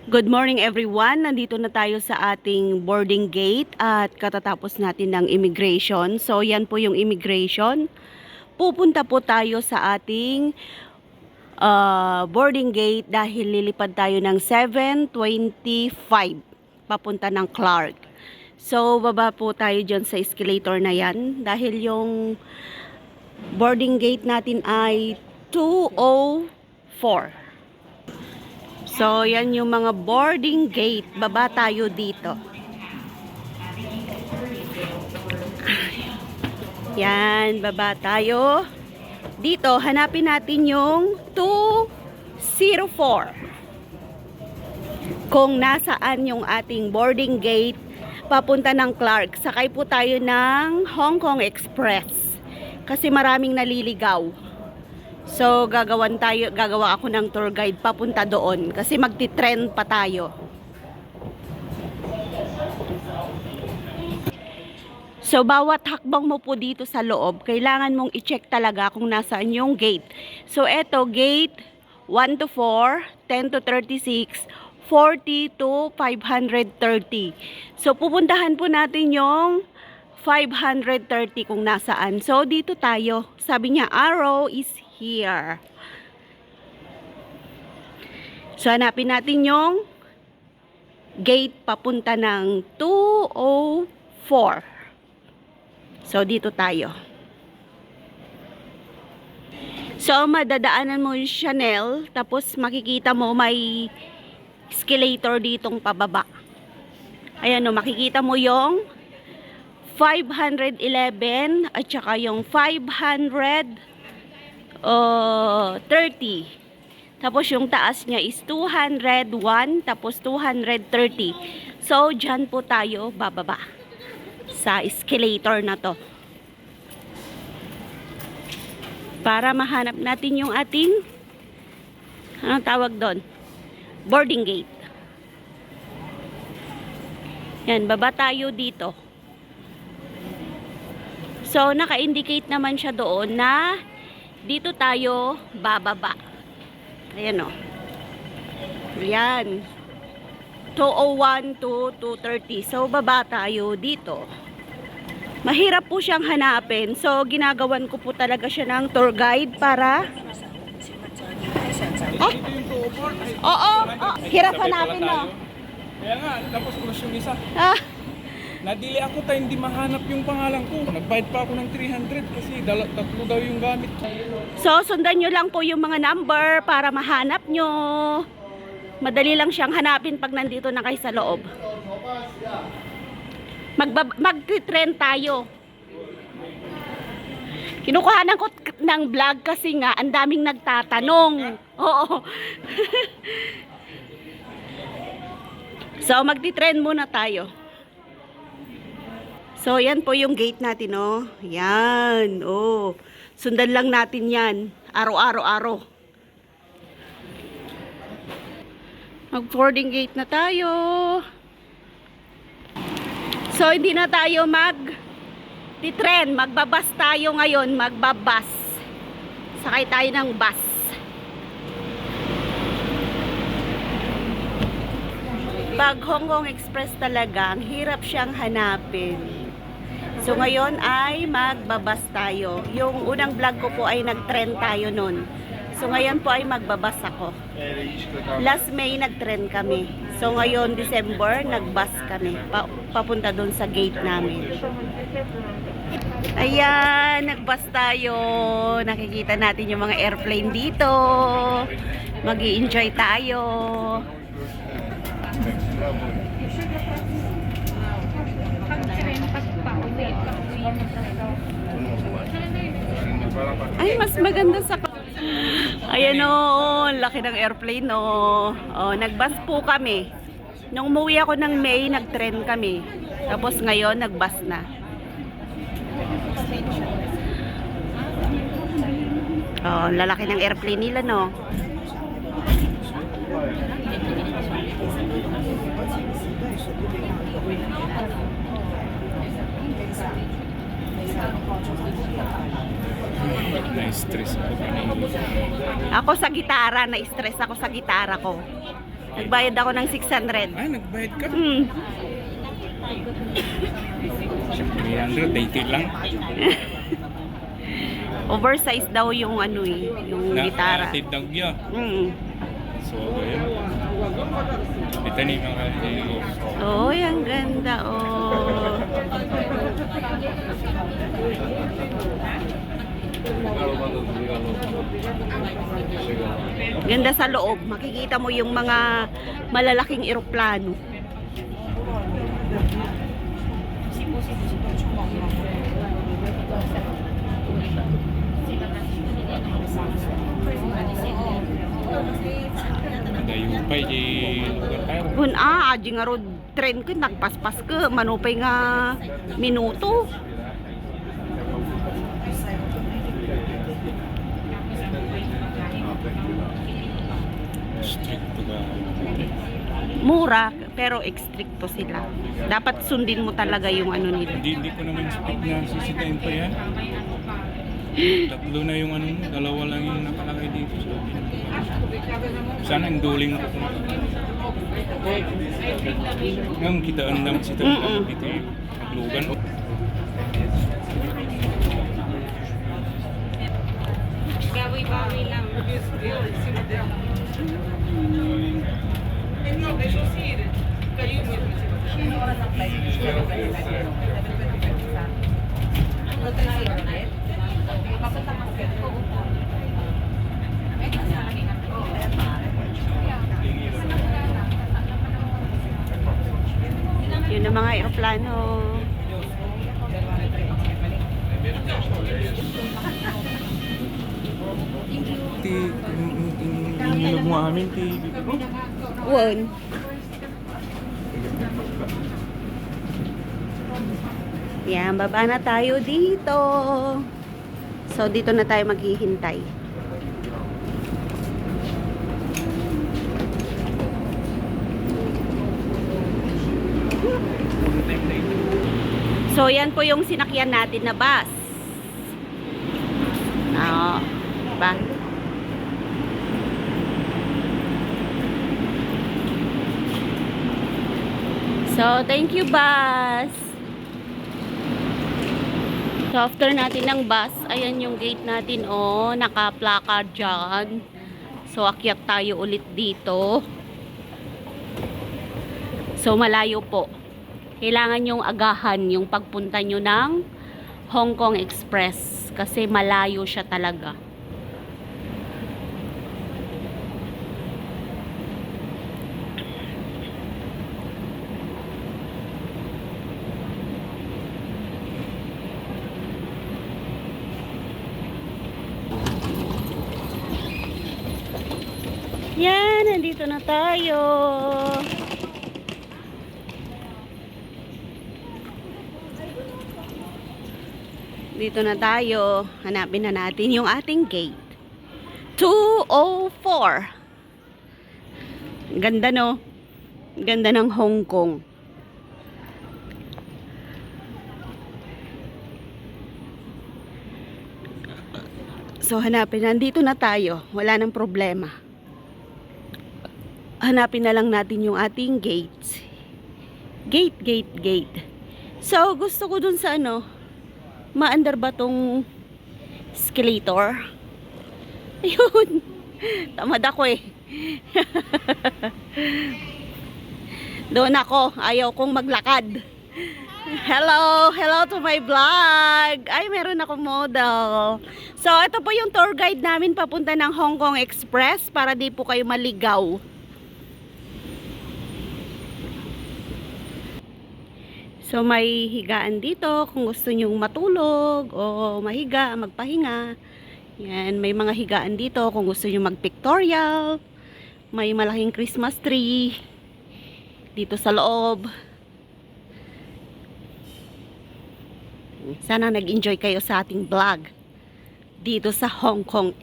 Good morning everyone. Nandito na tayo sa ating boarding gate at katatapos natin ng immigration. So yan po yung immigration. Pupunta po tayo sa ating boarding gate dahil lilipad tayo ng 7:25 papunta ng Clark. So baba po tayo dyan sa escalator na yan dahil yung boarding gate natin ay 2:04. So, yan yung mga boarding gate. Baba tayo dito. Yan, baba tayo. Dito, hanapin natin yung 204. Kung nasaan yung ating boarding gate, papunta ng Clark. Sakay po tayo ng Hong Kong Express. Kasi maraming naliligaw. So, gagawa ako ng tour guide papunta doon kasi magti-trend pa tayo. So, bawat hakbang mo po dito sa loob, kailangan mong i-check talaga kung nasaan yung gate. So, eto, gate 1 to 4, 10 to 36, 40 to 530. So, pupuntahan po natin yung 530 kung nasaan. So, dito tayo. Sabi niya, arrow is here. So, hanapin natin yung gate papunta ng 204. So, dito tayo. So, madadaanan mo yung Chanel, tapos makikita mo may escalator ditong pababa. Ayan o, makikita mo yung 511 at saka yung 530. Tapos yung taas niya is 201 tapos 230. So dyan po tayo bababa sa escalator na to para mahanap natin yung ating anong tawag doon, boarding gate. Yan, baba tayo dito. So naka-indicate naman siya doon na dito tayo bababa. Ayan o. Ayan. 201 to 230. So, baba tayo dito. Mahirap po siyang hanapin. So, ginagawan ko po talaga siya ng tour guide para... Oh? Oo. Hirap hanapin no. Kaya nga, tapos close yung isa. Nadili ako tayo hindi mahanap yung pangalan ko. Nagbayad pa ako ng 300 kasi tatlo daw yung gamit. So, sundan nyo lang po yung mga number para mahanap nyo. Madali lang siyang hanapin pag nandito na kayo sa loob. Mag-trend tayo. Kinukuhanan ko ng vlog kasi nga ang daming nagtatanong. Oo. So, magti-trend muna tayo. So, yan po yung gate natin, oh. Yan, oh. Sundan lang natin yan. Araw-araw. Mag-boarding gate na tayo. So, hindi na tayo mag-tren. Magbabas tayo ngayon. Magbabas. Sakay tayo ng bus. Pag Hong Kong Express talaga, ang hirap siyang hanapin. So ngayon ay magbabas tayo. Yung unang vlog ko po ay nag-trend tayo nun. So ngayon po ay magbabas ako. Last May nag-trend kami. So ngayon December nagbus kami. Papunta dun sa gate namin. Ayan, nagbus tayo. Nakikita natin yung mga airplane dito. Mag-i-enjoy tayo. Ay, mas maganda sa... Ayan o, laki ng airplane o. Nagbus po kami. Nung umuwi ako ng May, nag-trend kami. Tapos ngayon, nagbus na. Lalaki ng airplane nila, no? Na-stress ako kanina. Ako sa gitara, na-stress ako sa gitara ko. Nagbayad ako ng 600. Ay, nagbayad ka? Hmm. 300, 80 lang. Oversize daw yung ano eh, yung gitara. Tindag niya. Mm. So, ayun. Kita ni mga Oh, ang ganda oh. Ganda sa loob. Makikita mo yung mga malalaking eroplano. Dayupay di lugar tayo. Kun aji nga road train ko nagpaspas ka manupay nga minuto. Strict to ka. Mura pero stricto sila. Dapat sundin mo talaga yung ano nila. Hindi ko naman strict na sisitayin pa yan. Tatlo na yung ano, dalawa lang yung nakalagay dito sa akin. Sana yung duling ko. Ngayon kita andam sito dito yung naglugan. Gawi-bawi lang. Yun ang mga eroplano. Yung mo amin ti Won. Yan, baba na tayo dito. So, dito na tayo maghihintay. So, yan po yung sinakyan natin na bus. Oo. Diba? So, thank you, bus. So, after natin ng bus, ayan yung gate natin, oh. Naka-plaka dyan. So, akyat tayo ulit dito. So, malayo po. Kailangan yung agahan yung pagpunta nyo ng Hong Kong Express. Kasi malayo siya talaga. Yan, nandito na tayo. Dito na tayo. Hanapin na natin yung ating gate. 204. Ganda, no? Ganda ng Hong Kong. So, hanapin. Nandito na tayo. Wala nang problema. Hanapin na lang natin yung ating gates. Gate. So, gusto ko dun sa ano, maandar ba tong escalator? Ayun. Tamad ako eh. Doon ako. Ayaw kong maglakad. Hello to my vlog. Ay, meron akong model. So, ito po yung tour guide namin papunta ng Hong Kong Express para di po kayo maligaw. So, may higaan dito kung gusto nyong matulog o mahiga, magpahinga. Yan, may mga higaan dito kung gusto nyong mag-pictorial. May malaking Christmas tree dito sa loob. Sana nag-enjoy kayo sa ating vlog dito sa Hong Kong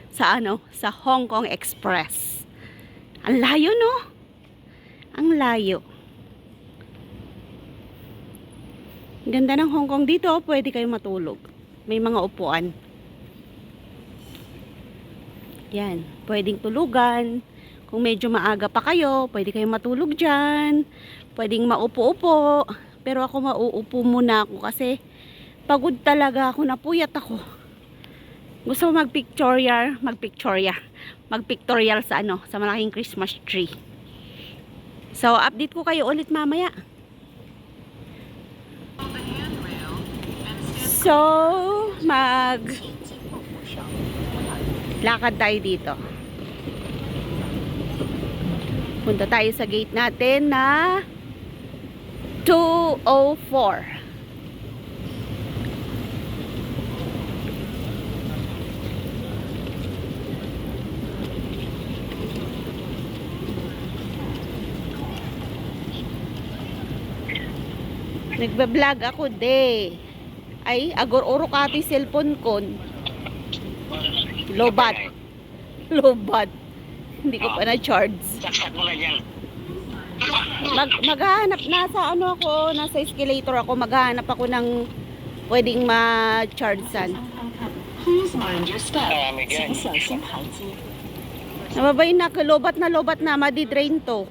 sa Hong Kong Express. Ang layo, no? Ang layo. Ganda ng Hong Kong dito, pwede kayo matulog. May mga upuan. Yan, pwedeng tulugan. Kung medyo maaga pa kayo, pwede kayong matulog dyan. Pwedeng maupo-upo. Pero ako mauupo muna ako kasi pagod talaga ako, napuyat ako. Gusto ko magpictorial sa sa malaking Christmas tree. So, update ko kayo ulit mamaya. So, lakad tayo dito. Punta tayo sa gate natin na 204. Nagbablog ako ay agor-oro kati cellphone kon. Lobat. Hindi ko pa na-charge. Saksak mo lang yan. Maghahanap nasa escalator ako, maghahanap ako ng pwedeng ma-chargean. Please mind your step. 请小心排击。 Nababay na, lobat na, madi-drain to.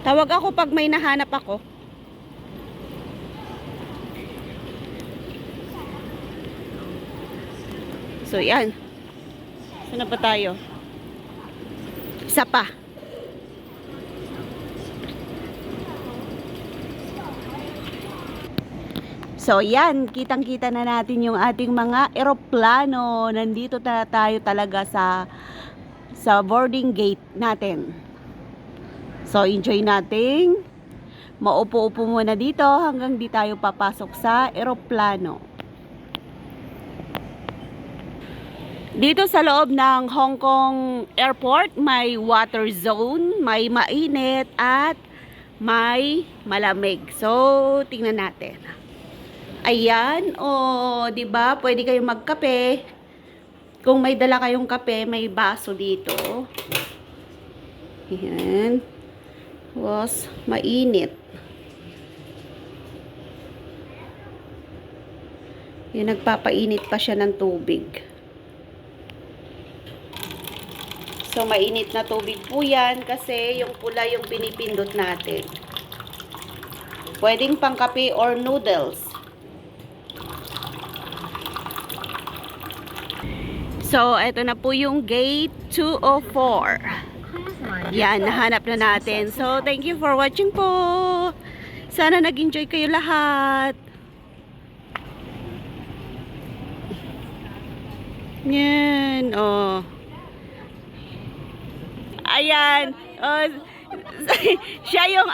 Tawag ako pag may nahanap ako. So, yan. Saan na ba tayo? Isa pa. So, yan. Kitang-kita na natin yung ating mga eroplano. Nandito na tayo talaga sa boarding gate natin. So, enjoy nating maupo-upo muna dito hanggang di tayo papasok sa eroplano. Dito sa loob ng Hong Kong Airport, may water zone, may mainit at may malamig. So, tingnan natin. Ayan, di ba? Pwede kayong magkape. Kung may dala kayong kape, may baso dito. Ayan. Was mainit. Yan, nagpapainit pa siya ng tubig. So, mainit na tubig po yan kasi yung pula yung pinipindot natin. Pwedeng pangkape or noodles. So, ito na po yung gate 204. Yan, nahanap na natin. So, thank you for watching po. Sana nag-enjoy kayo lahat. Yan, Ayan. Siya yung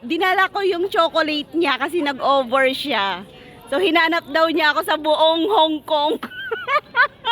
dinala ko yung chocolate niya kasi nag-over siya. So, hinanap daw niya ako sa buong Hong Kong.